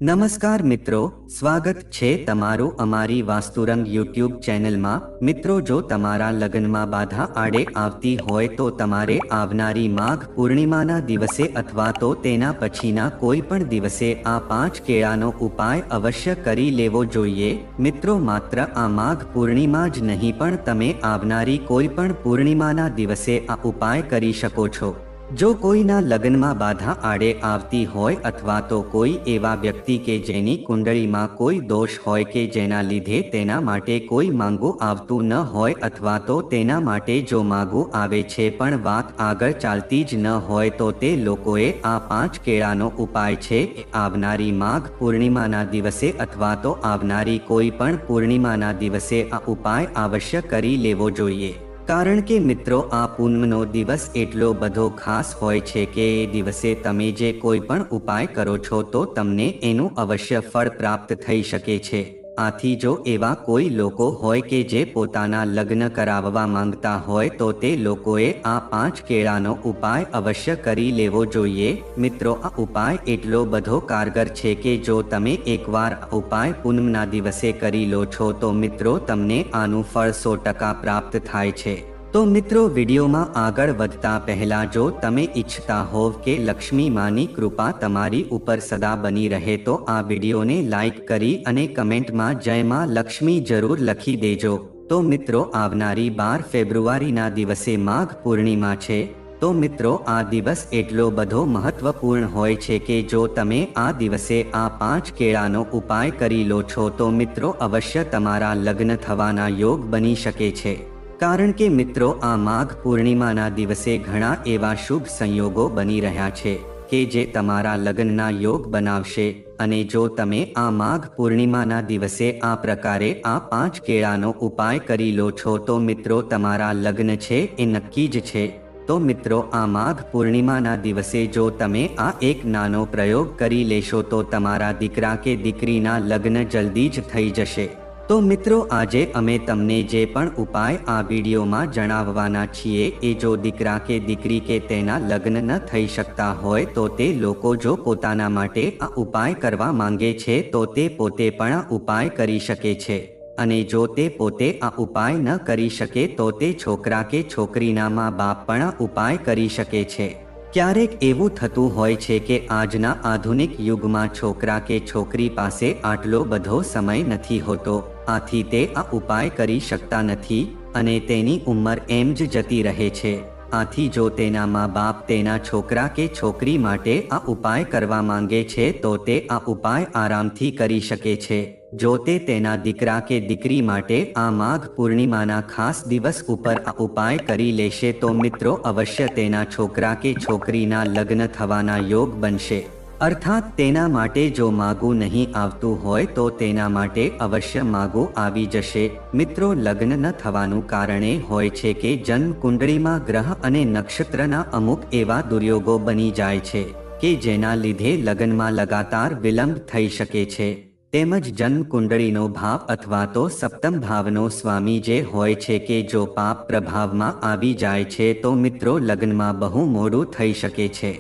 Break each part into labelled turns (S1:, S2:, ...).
S1: નમસ્કાર મિત્રો, સ્વાગત છે તમારું અમારી વાસ્તુરંગ યુટ્યુબ ચેનલમાં। મિત્રો, જો તમારા લગ્નમાં બાધા આડે આવતી હોય તો તમારે આવનારી માઘ પૂર્ણિમાના દિવસે અથવા તો તેના પછીના કોઈ પણ દિવસે આ 5 કેળાનો ઉપાય અવશ્ય કરી લેવો જોઈએ। મિત્રો, માત્ર આ માઘ પૂર્ણિમા જ નહીં પણ તમે આવનારી કોઈ પણ પૂર્ણિમાના દિવસે આ ઉપાય કરી શકો છો। જો કોઈના લગ્નમાં બાધા આડે આવતી હોય અથવા તો કોઈ એવા વ્યક્તિ કે જેની કુંડળીમાં કોઈ દોષ હોય કે જેના લીધે તેના માટે કોઈ માંગુ આવતું ન હોય અથવા તો તેના માટે જો માંગુ આવે છે પણ વાત આગળ ચાલતી જ ન હોય તો તે લોકોએ આ 5 કેળાનો ઉપાય છે આવનારી માઘ પૂર્ણિમાના દિવસે અથવા તો આવનારી કોઈ પણ પૂર્ણિમાના દિવસે આ ઉપાય અવશ્ય કરી લેવો જોઈએ। કારણ કે મિત્રો, આ પૂનમનો દિવસ એટલો બધો ખાસ હોય છે કે એ દિવસે તમે જે કોઈ પણ ઉપાય કરો છો તો તમને એનું અવશ્ય ફળ પ્રાપ્ત થઈ શકે છે। આથી જો એવા કોઈ લોકો હોય કે જે પોતાના લગ્ન કરાવવા માંગતા હોય તો તે લોકોએ આ 5 કેળાનો ઉપાય અવશ્ય કરી લેવો જોઈએ। મિત્રો, આ ઉપાય એટલો બધો કારગર છે કે જો તમે એકવાર આ ઉપાય પૂનમના દિવસે કરી લો છો તો મિત્રો તમને આનું ફળ 100% પ્રાપ્ત થાય છે। તો મિત્રો, વિડીયોમાં આગળ વધતા પહેલા જો તમે ઈચ્છતા હોવ કે લક્ષ્મી માની કૃપા તમારી ઉપર સદા બની રહે તો આ વિડીયોને લાઈક કરી અને કમેન્ટમાં જય માં લક્ષ્મી જરૂર લખી દેજો। તો મિત્રો, આવનારી 12 ફેબ્રુઆરીના દિવસે માઘ પૂર્ણિમા છે। તો મિત્રો, આ દિવસ એટલો બધો મહત્વપૂર્ણ હોય છે કે જો તમે આ દિવસે આ 5 કેળાનો ઉપાય કરી લો છો તો મિત્રો અવશ્ય તમારા લગ્ન થવાના યોગ બની શકે છે। કારણ કે મિત્રો, આ માઘ પૂર્ણિમાના દિવસે ઘણા એવા શુભ સંયોગો બની રહ્યા છે કે જે તમારા લગ્નના યોગ બનાવશે। અને જો તમે આ માઘ પૂર્ણિમાના દિવસે આ પ્રકારે આ 5 કેળાનો ઉપાય કરી લો છો તો મિત્રો તમારા લગ્ન છે એ નક્કી જ છે। તો મિત્રો, આ માઘ પૂર્ણિમાના દિવસે જો તમે આ એક નાનો પ્રયોગ કરી લેશો તો તમારા દીકરા કે દીકરીના લગ્ન જલ્દી જ થઈ જશે। તો મિત્રો, આજે અમે તમને જે પણ ઉપાય આ વિડીયોમાં જણાવવાના છીએ એ જો દીકરા કે દીકરી કે તેના લગ્ન ન થઈ શકતા હોય તો તે લોકો જો પોતાના માટે આ ઉપાય કરવા માંગે છે તો તે પોતે પણ આ ઉપાય કરી શકે છે। અને જો તે પોતે આ ઉપાય ન કરી શકે તો તે છોકરા કે છોકરીના મા બાપ પણ આ ઉપાય કરી શકે છે। ક્યારેક એવું થતું હોય છે કે આજના આધુનિક યુગમાં છોકરા કે છોકરી પાસે આટલો બધો સમય નથી હોતો, આથી તે આ ઉપાય કરી શકતા નથી અને તેની ઉંમર એમ જ જતી રહે છે। આથી જો તેના મા બાપ તેના છોકરા કે છોકરી માટે આ ઉપાય કરવા માંગે છે તો તે આ ઉપાય આરામથી કરી શકે છે। જો તે તેના દીકરા કે દીકરી માટે આ માઘ પૂર્ણિમાના ખાસ દિવસ ઉપર આ ઉપાય કરી લેશે તો મિત્રો અવશ્ય તેના છોકરા કે છોકરીના લગ્ન થવાના યોગ બનશે। અર્થાત તેના માટે જો માગું નહીં આવતું હોય તો તેના માટે અવશ્ય માગું આવી જશે। મિત્રો, લગ્ન ન થવાનું કારણે હોય છે કે જન્મ કુંડળીમાં ગ્રહ અને નક્ષત્રના અમુક એવા દુર્યોગો બની જાય છે કે જેના લીધે લગ્નમાં લગાતાર વિલંબ થઈ શકે છે। તેમજ જન્મ કુંડળીનો ભાવ અથવા તો સપ્તમ ભાવનો સ્વામી જે હોય છે કે જો પાપ પ્રભાવમાં આવી જાય છે તો મિત્રો લગ્નમાં બહુ મોડું થઈ શકે છે।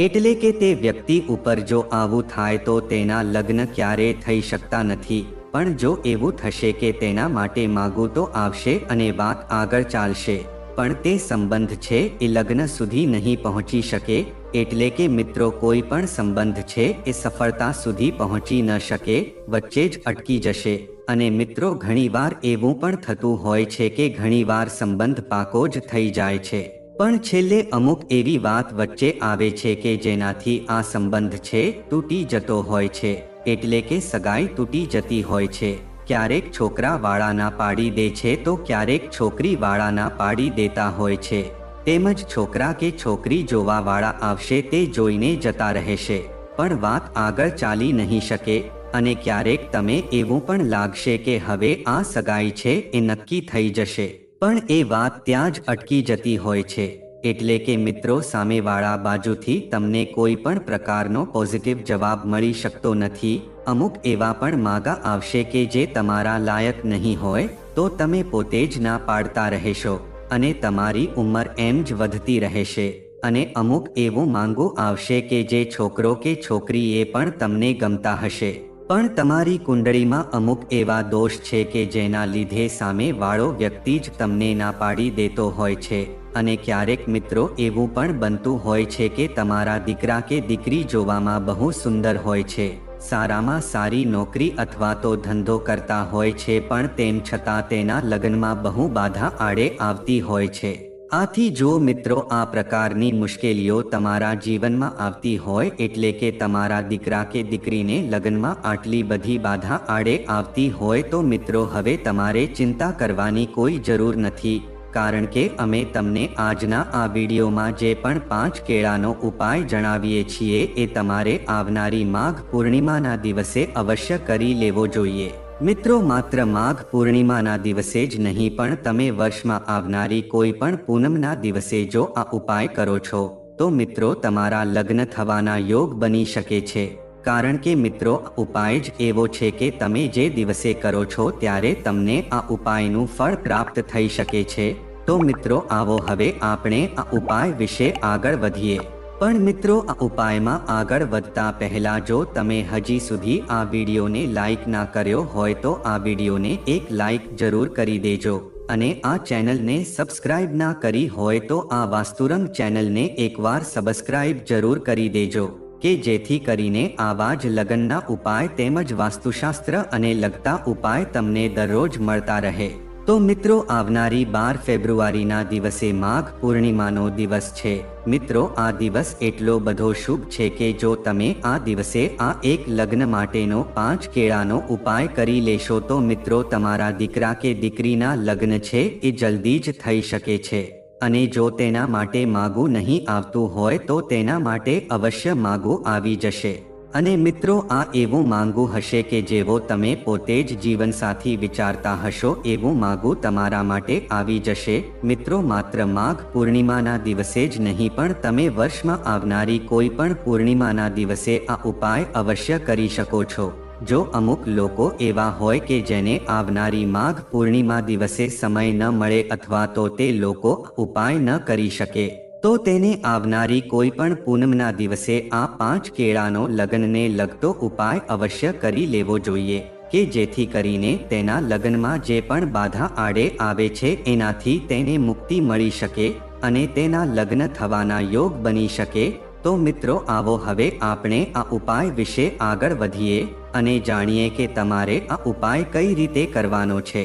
S1: એટલે કે તે વ્યક્તિ ઉપર જો આવું થાય તો તેના લગ્ન ક્યારેય થઈ શકતા નથી। પણ જો એવું થશે કે તેના માટે માગું તો આવશે અને વાત આગળ ચાલશે પણ તે સંબંધ છે એ લગ્ન સુધી નહીં પહોંચી શકે। એટલે કે મિત્રો, કોઈ પણ સંબંધ છે એ સફળતા સુધી પહોંચી ન શકે, વચ્ચે જ અટકી જશે। અને મિત્રો, ઘણીવાર એવું પણ થતું હોય છે કે ઘણીવાર સંબંધ પાકો જ થઈ જાય છે પણ છેલ્લે અમુક એવી વાત વચ્ચે આવે છે કે જેનાથી આ સંબંધ છે તૂટી જતો હોય છે। એટલે કે સગાઈ તૂટી જતી હોય છે। ક્યારેક છોકરા વાળાના પાડી દે છે તો ક્યારેક છોકરી વાળાના પાડી દેતા હોય છે। તેમજ છોકરા કે છોકરી જોવા વાળા આવશે તે જોઈને જતા રહેશે પણ વાત આગળ ચાલી નહીં શકે અને ક્યારેક તમે એવું પણ લાગશે કે હવે આ સગાઈ છે એ નક્કી થઈ જશે પણ એ વાત ત્યાં જ અટકી જતી હોય છે। એટલે કે મિત્રો, સામેવાળા બાજુથી તમને કોઈ પણ પ્રકારનો પોઝિટિવ જવાબ મળી શકતો નથી। અમુક એવા પણ માગા આવશે કે જે તમારા લાયક નહીં હોય તો તમે પોતે જ ના પાડતા રહેશો અને તમારી ઉંમર એમ જ વધતી રહેશે। અને અમુક એવું માંગવું આવશે કે જે છોકરો કે છોકરી એ પણ તમને ગમતા હશે, પણ તમારી કુંડળીમાં અમુક એવા દોષ છે કે જેના લીધે સામે વાળો વ્યક્તિ જ તમને ના પાડી દેતો હોય છે. અને ક્યારેક મિત્રો એવું પણ બનતું હોય છે કે તમારા દીકરા કે દીકરી જોવામાં બહુ સુંદર હોય છે, સારામાં સારી નોકરી અથવા તો ધંધો કરતા હોય છે, પણ તેમ છતાં તેના લગ્નમાં બહુ બાધા આડે આવતી હોય છે. આથી જો મિત્રો આ પ્રકારની મુશ્કેલીઓ તમારા જીવનમાં આવતી હોય, એટલે કે તમારા દીકરા કે દીકરીને લગ્નમાં આટલી બધી બાધા આડે આવતી હોય, તો મિત્રો હવે તમારે ચિંતા કરવાની કોઈ જરૂર નથી, કારણ કે અમે તમને આજના આ વિડીયોમાં જે પણ 5 કેળાનો ઉપાય જણાવીએ છીએ એ તમારે આવનારી માઘ પૂર્ણિમાના દિવસે અવશ્ય કરી લેવો જોઈએ. મિત્રો માત્ર માઘ પૂર્ણિમાના દિવસે જ નહીં, પણ તમે વર્ષમાં આવનારી કોઈ પણ પૂનમના દિવસે જો આ ઉપાય કરો છો તો મિત્રો તમારા લગ્ન થવાના યોગ બની શકે છે. કારણ કે મિત્રો ઉપાય જ એવો છે કે તમે જે દિવસે કરો છો ત્યારે તમને આ ઉપાયનું ફળ પ્રાપ્ત થઈ શકે છે. તો મિત્રો આવો હવે આપણે આ ઉપાય વિશે આગળ વધીએ. પણ મિત્રો આ ઉપાયમાં આગળ વધતા પહેલા જો તમે હજી સુધી આ વિડીયોને લાઈક ના કર્યો હોય તો આ વિડીયોને એક લાઈક જરૂર કરી દેજો, અને આ ચેનલને સબસ્ક્રાઇબ ના કરી હોય તો આ વાસ્તુરંગ ચેનલને એકવાર સબસ્ક્રાઇબ જરૂર કરી દેજો, કે જેથી કરીને આવા જ લગ્નના ઉપાય તેમજ વાસ્તુશાસ્ત્ર અને લગતા ઉપાય તમને દરરોજ મળતા રહે. તો મિત્રો આવનારી 12 ફેબ્રુઆરીના દિવસે માઘ પૂર્ણિમાનો દિવસ છે. મિત્રો આ દિવસ એટલો બધો શુભ છે કે જો તમે આ દિવસે આ એક લગ્ન માટેનો 5 કેળાનો ઉપાય કરી લેશો તો મિત્રો તમારા દીકરા કે દીકરીના લગ્ન છે એ જલ્દી જ થઈ શકે છે. અને જો તેના માટે માગું નહીં આવતું હોય તો તેના માટે અવશ્ય માગું આવી જશે. અને મિત્રો આ એવું માંગવું હશે કે જેવો તમે પોતે જ જીવનસાથી વિચારતા હશો એવું માગું તમારા માટે આવી જશે. મિત્રો માત્ર માઘ પૂર્ણિમાના દિવસે જ નહીં, પણ તમે વર્ષમાં આવનારી કોઈ પણ પૂર્ણિમાના દિવસે આ ઉપાય અવશ્ય કરી શકો છો. જો અમુક લોકો એવા હોય કે જેને આવનારી માઘ પૂર્ણિમા દિવસે સમય ન મળે અથવા તો તે લોકો ઉપાય ન કરી શકે, તો તેને આવનારી કોઈ પણ પૂનમના દિવસે આ 5 કેળાનો લગ્નને લગતો ઉપાય અવશ્ય કરી લેવો જોઈએ, કે જેથી કરીને તેના લગ્નમાં જે પણ બાધા આડે આવે છે એનાથી તેને મુક્તિ મળી શકે અને તેના લગ્ન થવાના યોગ બની શકે. તો મિત્રો આવો હવે આપણે આ ઉપાય વિશે આગળ વધીએ અને જાણીએ કે તમારે આ ઉપાય કઈ રીતે કરવાનો છે.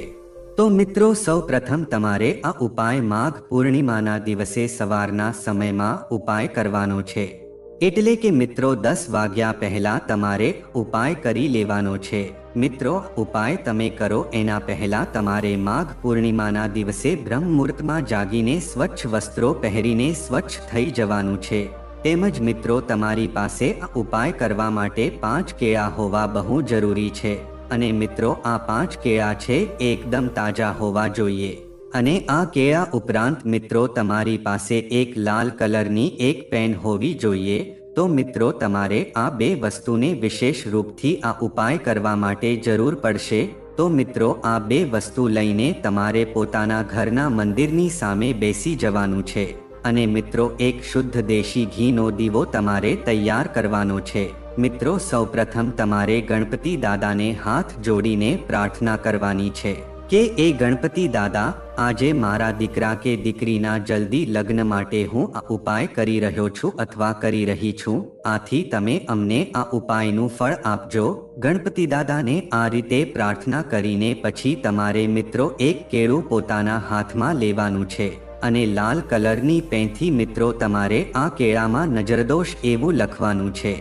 S1: તો મિત્રો સૌ પ્રથમ તમારે આ ઉપાય માઘ પૂર્ણિમાના દિવસે સવારના સમયમાં ઉપાય કરવાનો છે. એટલે કે મિત્રો 10 વાગ્યા પહેલા તમારે ઉપાય કરી લેવાનો છે. મિત્રો ઉપાય તમે કરો એના પહેલા તમારે માઘ પૂર્ણિમાના દિવસે બ્રહ્મ મુહૂર્તમાં જાગીને સ્વચ્છ વસ્ત્રો પહેરીને સ્વચ્છ થઈ જવાનું છે. તેમજ મિત્રો તમારી પાસે આ ઉપાય કરવા માટે 5 કેળા હોવા બહુ જરૂરી છે. અને મિત્રો આ 5 કેળા છે એકદમ તાજા હોવા જોઈએ. અને આ કેળા ઉપરાંત મિત્રો તમારી પાસે એક લાલ કલરની એક પેન હોવી જોઈએ. તો મિત્રો તમારે આ 2 વસ્તુને વિશેષ રૂપથી આ ઉપાય કરવા માટે જરૂર પડશે. તો મિત્રો આ 2 વસ્તુ લઈને તમારે પોતાના ઘરના મંદિરની સામે બેસી જવાનું છે. અને મિત્રો એક શુદ્ધ દેશી ઘીનો દીવો તમારે તૈયાર કરવાનો છે. મિત્રો સૌપ્રથમ તમારે ગણપતિ દાદાને હાથ જોડીને પ્રાર્થના કરવાની છે કે એ ગણપતિ દાદા, આજે મારા દીકરા કે દીકરીના જલ્દી લગ્ન માટે હું આ ઉપાય કરી રહ્યો છું અથવા કરી રહી છું. આથી તમે અમને આ ઉપાયનું ફળ આપજો. ગણપતિ દાદાને આ રીતે પ્રાર્થના કરીને પછી તમારે મિત્રો એક કેળું પોતાના હાથમાં લેવાનું છે અને લાલ કલરની પેનથી મિત્રો તમારે આ કેળામાં નજરદોષ એવું લખવાનું છે.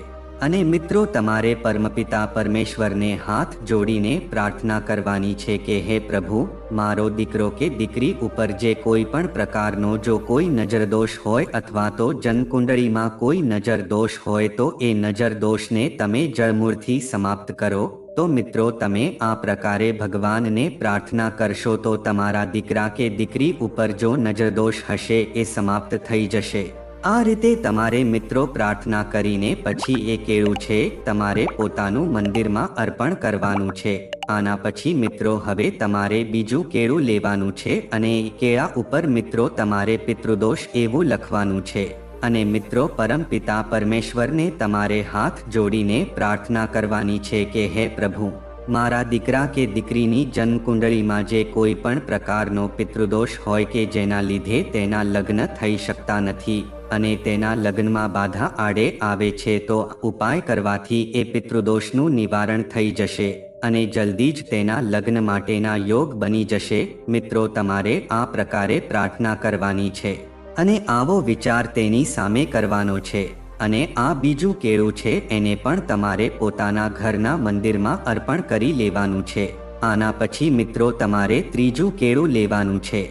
S1: અને મિત્રો તમારે પરમપિતા પરમેશ્વરને હાથ જોડીને પ્રાર્થના કરવાની છે કે હે પ્રભુ, મારો દીકરો કે દીકરી ઉપર જે કોઈ પણ પ્રકારનો જો કોઈ નજરદોષ હોય અથવા તો જન્મકુંડળીમાં કોઈ નજરદોષ હોય તો એ નજરદોષને તમે જળમૂળથી સમાપ્ત કરો. તો મિત્રો તમે આ પ્રકારે ભગવાનને પ્રાર્થના કરશો તો તમારા દીકરા કે દીકરી ઉપર જો નજરદોષ હશે એ સમાપ્ત થઈ જશે. આ રીતે તમારે મિત્રો પ્રાર્થના કરીને પછી એ કેળું છે તમારે પોતાનું મંદિરમાં અર્પણ કરવાનું છે. આના પછી મિત્રો હવે તમારે બીજું કેળું લેવાનું છે અને એ કેળા ઉપર મિત્રો તમારે પિતૃદોષ એવું લખવાનું છે. અને મિત્રો પરમપિતા પરમેશ્વરને તમારે હાથ જોડીને પ્રાર્થના કરવાની છે કે હે પ્રભુ, મારા દીકરા કે દીકરીની જન્મકુંડળીમાં જે કોઈ પણ પ્રકારનો પિતૃદોષ હોય કે જેના લીધે તેના લગ્ન થઈ શકતા નથી અને તેના લગ્નમાં બાધા આડે આવે છે, તો ઉપાય કરવાથી એ પિતૃદોષનું નિવારણ થઈ જશે અને જલ્દી જ તેના લગ્ન માટેના યોગ બની જશે. મિત્રો તમારે આ પ્રકારે પ્રાર્થના કરવાની છે અને આવો વિચાર તેની સામે કરવાનો છે. અને આ બીજું કેળું છે એને પણ તમારે પોતાના ઘરના મંદિરમાં અર્પણ કરી લેવાનું છે. આના પછી મિત્રો તમારે ત્રીજું કેળું લેવાનું છે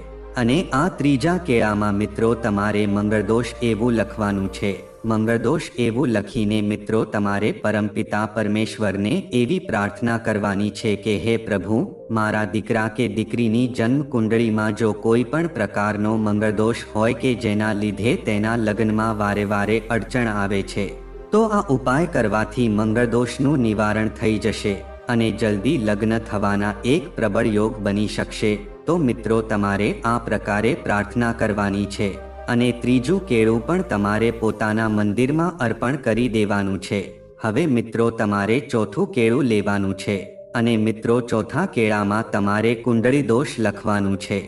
S1: અને આ ત્રીજા કેળામાં મિત્રો તમારે મંગળદોષ એવું લખવાનું છે. મંગળદોષ એવું લખીને મિત્રો તમારે પરમપિતા પરમેશ્વરને એવી પ્રાર્થના કરવાની છે કે હે પ્રભુ, મારા દીકરા કે દીકરીની જન્મ કુંડળીમાં જો કોઈ પણ પ્રકારનો મંગળદોષ હોય કે જેના લીધે તેના લગ્નમાં વારે વારે અડચણ આવે છે, તો આ ઉપાય કરવાથી મંગળદોષનું નિવારણ થઈ જશે અને જલ્દી લગ્ન થવાના એક પ્રબળ યોગ બની શકશે. તો મિત્રો તમારે આ પ્રકારે પ્રાર્થના કરવાની છે અને ત્રીજું કેળું પણ તમારે પોતાના મંદિરમાં અર્પણ કરી દેવાનું છે. હવે મિત્રો તમારે ચોથું કેળું લેવાનું છે અને મિત્રો ચોથા કેળામાં તમારે કુંડળી દોષ લખવાનું છે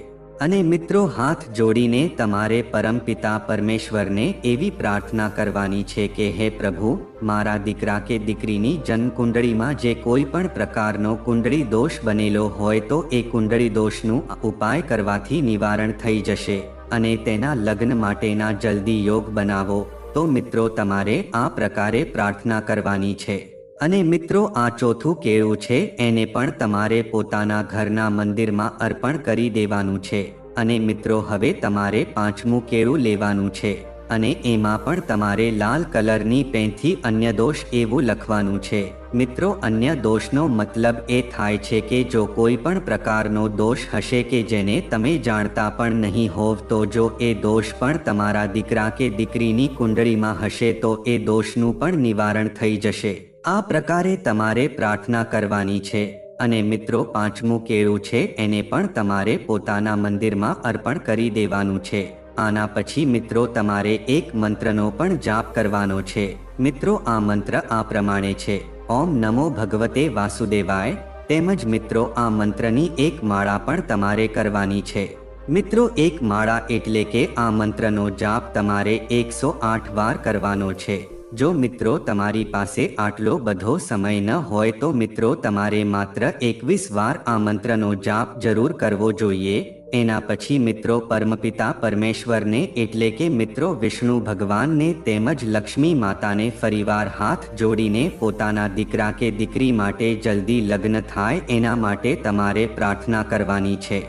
S1: અને મિત્રો હાથ જોડીને તમારે પરમપિતા પરમેશ્વરને એવી પ્રાર્થના કરવાની છે કે હે પ્રભુ, મારા દીકરા કે દીકરીની જન્મ કુંડળીમાં જે કોઈ પણ પ્રકારનો કુંડળી દોષ બનેલો હોય તો એ કુંડળી દોષનું ઉપાય કરવાથી નિવારણ થઈ જશે અને તેના લગ્ન માટેના જલ્દી યોગ બનાવો. તો મિત્રો તમારે આ પ્રકારે પ્રાર્થના કરવાની છે અને મિત્રો આ ચોથું કેળું છે એને પણ તમારે પોતાના ઘરના મંદિરમાં અર્પણ કરી દેવાનું છે. અને મિત્રો હવે તમારે પાંચમું કેળું લેવાનું છે અને એમાં પણ તમારે લાલ કલરની પેનથી અન્ય દોષ એવું લખવાનું છે. મિત્રો અન્ય દોષનો મતલબ એ થાય છે કે જો કોઈ પણ પ્રકારનો દોષ હશે કે જેને તમે જાણતા પણ નહીં હોવ, તો જો એ દોષ પણ તમારા દીકરા કે દીકરીની કુંડળીમાં હશે તો એ દોષનું પણ નિવારણ થઈ જશે. આ પ્રકારે તમારે પ્રાર્થના કરવાની છે અને મિત્રો પાંચમું કેળું છે એને પણ તમારે પોતાના મંદિરમાં અર્પણ કરી દેવાનું છે. આના પછી મિત્રો તમારે એક મંત્રનો પણ જાપ કરવાનો છે. મિત્રો આ મંત્ર આ પ્રમાણે છે: ઓમ નમો ભગવતે વાસુદેવાય. તેમજ મિત્રો આ મંત્રની એક માળા પણ તમારે કરવાની છે. મિત્રો એક માળા એટલે કે આ મંત્રનો જાપ તમારે 108 વાર કરવાનો છે. જો મિત્રો તમારી પાસે આટલો બધો સમય ન હોય તો મિત્રો તમારે માત્ર 21 વાર આ મંત્રનો જાપ જરૂર કરવો જોઈએ. એના પછી મિત્રો પરમપિતા પરમેશ્વરને એટલે કે મિત્રો વિષ્ણુ ભગવાનને તેમજ લક્ષ્મી માતાને ફરીવાર હાથ જોડીને પોતાના દીકરા કે દીકરી માટે જલ્દી લગ્ન થાય એના માટે તમારે પ્રાર્થના કરવાની છે.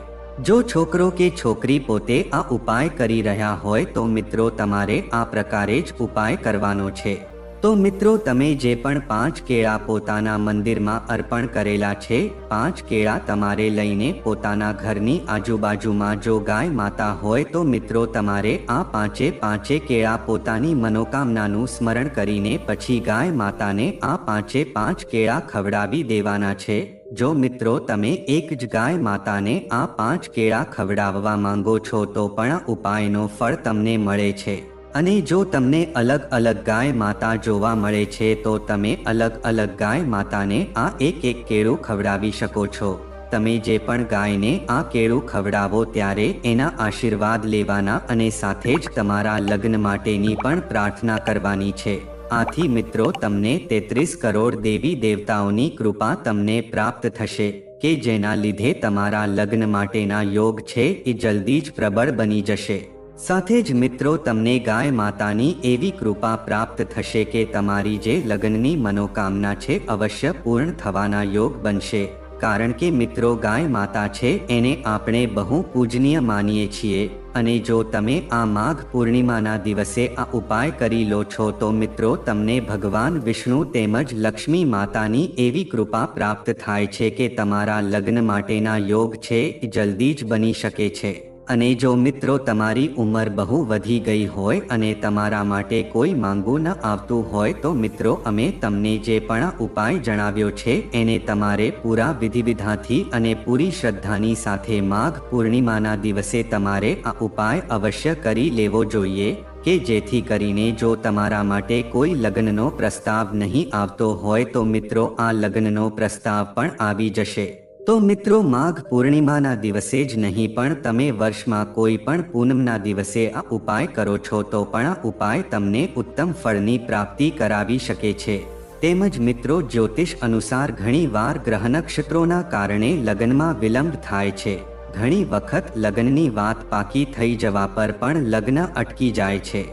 S1: જો છોકરો કે છોકરી પોતે આ ઉપાય કરી રહ્યા હોય તો મિત્રો તમારે આ પ્રકારે જ ઉપાય કરવાનો છે. તો મિત્રો તમે જે પણ 5 કેળા પોતાના મંદિરમાં અર્પણ કરેલા છે, 5 કેળા તમારે લઈને પોતાના ઘરની આજુબાજુમાં જો ગાય માતા હોય તો મિત્રો તમારે આ 5 કેળા પોતાની મનોકામનાનું સ્મરણ કરીને પછી ગાય માતાને આ 5 કેળા ખવડાવી દેવાના છે. જો મિત્રો તમે એક જ ગાય માતાને આ 5 કેળા ખવડાવવા માંગો છો તો પણ ઉપાયનો ફળ તમને મળે છે. અને જો તમને અલગ અલગ ગાય માતા જોવા મળે છે તો તમે અલગ અલગ ગાય માતાને આ એક કેળું ખવડાવી શકો છો. તમે જે પણ ગાયને આ કેળું ખવડાવો ત્યારે એના આશીર્વાદ લેવાના અને સાથે જ તમારા લગ્ન માટેની પણ પ્રાર્થના કરવાની છે. આથી મિત્રો તમને 33 કરોડ દેવી દેવતાઓની કૃપા તમને પ્રાપ્ત થશે કે જેના લીધે તમારા લગ્ન માટેના યોગ છે એ જલ્દી જ પ્રબળ બની જશે. સાથે જ મિત્રો તમને ગાય માતાની એવી કૃપા પ્રાપ્ત થશે કે તમારી જે લગ્નની મનોકામના છે અવશ્ય પૂર્ણ થવાના યોગ બનશે. કારણ કે મિત્રો ગાય માતા છે એને આપણે બહુ પૂજનીય માનીએ છીએ અને જો તમે આ માઘ પૂર્ણિમાના દિવસે આ ઉપાય કરી લો છો તો મિત્રો તમને ભગવાન વિષ્ણુ તેમજ લક્ષ્મી માતાની એવી કૃપા પ્રાપ્ત થાય છે કે તમારા લગ્ન માટેના યોગ છે એ જલ્દી જ બની શકે છે. અને જો મિત્રો તમારી ઉંમર બહુ વધી ગઈ હોય અને તમારા માટે કોઈ માંગવું ન આવતું હોય તો મિત્રો અમે તમને જે પણ ઉપાય જણાવ્યો છે એને તમારે પૂરા વિધિવિધાનથી અને પૂરી શ્રદ્ધાની સાથે માઘ પૂર્ણિમાના દિવસે તમારે આ ઉપાય અવશ્ય કરી લેવો જોઈએ. કે જેથી કરીને જો તમારા માટે કોઈ લગ્નનો પ્રસ્તાવ નહીં આવતો હોય તો મિત્રો આ લગ્નનો પ્રસ્તાવ પણ આવી જશે. તો મિત્રો માઘ પૂર્ણિમાના દિવસે જ નહીં પણ તમે વર્ષમાં કોઈ પણ પૂનમના દિવસે આ ઉપાય કરો છો તો પણ આ ઉપાય તમને ઉત્તમ ફળની પ્રાપ્તિ કરાવી શકે છે. તેમજ મિત્રો જ્યોતિષ અનુસાર ઘણી વાર ગ્રહ નક્ષત્રોના કારણે લગ્નમાં વિલંબ થાય છે. ઘણી વખત લગ્નની વાત પાકી થઈ જવા પર પણ લગ્ન અટકી જાય છે.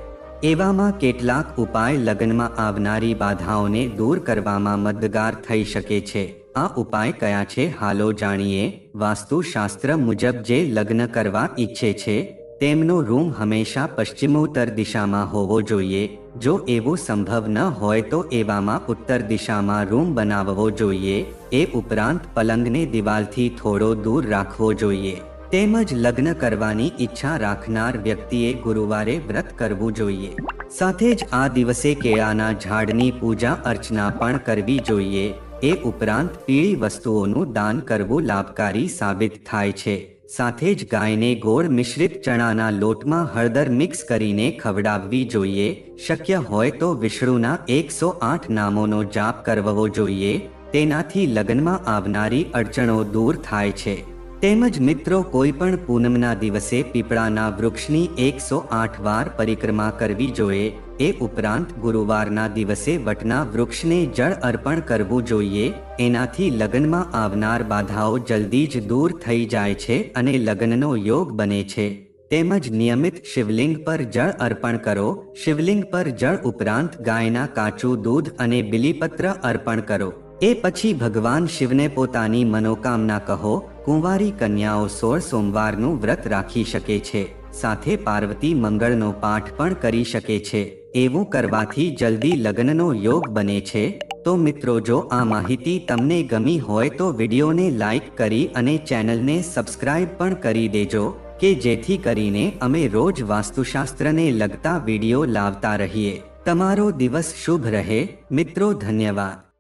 S1: એવામાં કેટલાક ઉપાય લગ્નમાં આવનારી બાધાઓને દૂર કરવામાં મદદગાર થઈ શકે છે. આ ઉપાય કયા છે હાલો જાણીએ. વાસ્તુશાસ્ત્ર મુજબ જે લગ્ન કરવા ઈચ્છે છે તેમનો રૂમ હંમેશા પશ્ચિમોત્તર દિશામાં હોવો જોઈએ. જો એવું સંભવ ન હોય તો એવામાં ઉત્તર દિશામાં રૂમ બનાવવો જોઈએ. એ ઉપરાંત પલંગને દિવાલથી થોડો દૂર રાખવો જોઈએ. તેમજ લગ્ન કરવાની ઈચ્છા રાખનાર વ્યક્તિએ ગુરુવારે વ્રત કરવું જોઈએ. સાથે જ આ દિવસે કેળાના ઝાડની પૂજા અર્ચના પણ કરવી જોઈએ. એ ઉપરાંત પીળી વસ્તુઓનું દાન કરવું લાભકારી સાબિત થાય છે. સાથે જ ગાયને ગોળ મિશ્રિત ચણાના લોટમાં હળદર મિક્સ કરીને ખવડાવવી જોઈએ. શક્ય હોય તો વિષ્ણુના 108 નામોનો જાપ કરવો જોઈએ. તેનાથી લગ્નમાં આવનારી અડચણો દૂર થાય છે. તેમજ મિત્રો કોઈ પણ પૂનમના દિવસે પીપળાના વૃક્ષની 108 વાર પરિક્રમા કરવી જોઈએ. એ ઉપરાંત ગુરુવારના દિવસે વટના વૃક્ષને જળ અર્પણ કરવું જોઈએ. એનાથી લગ્નમાં આવનાર બાધાઓ જલ્દી જ દૂર થઈ જાય છે અને લગ્નનો યોગ બને છે. તેમજ નિયમિત શિવલિંગ પર જળ અર્પણ કરો. શિવલિંગ પર જળ ઉપરાંત ગાયના કાચું દૂધ અને બિલીપત્ર અર્પણ કરો. એ પછી ભગવાન શિવને પોતાની મનોકામના કહો. કુંવારી કન્યાઓ 16 સોમવારનું વ્રત રાખી શકે છે. સાથે પાર્વતી મંગળનો પાઠ પણ કરી શકે છે. એવું કરવાથી જલ્દી લગ્નનો યોગ બને છે. તો મિત્રો જો આ માહિતી તમને ગમી હોય તો વિડીયોને લાઈક કરી અને ચેનલને સબસ્ક્રાઇબ પણ કરી દેજો કે જેથી કરીને અમે રોજ વાસ્તુશાસ્ત્રને લગતા વિડીયો લાવતા રહીએ. તમારો દિવસ શુભ રહે મિત્રો. ધન્યવાદ.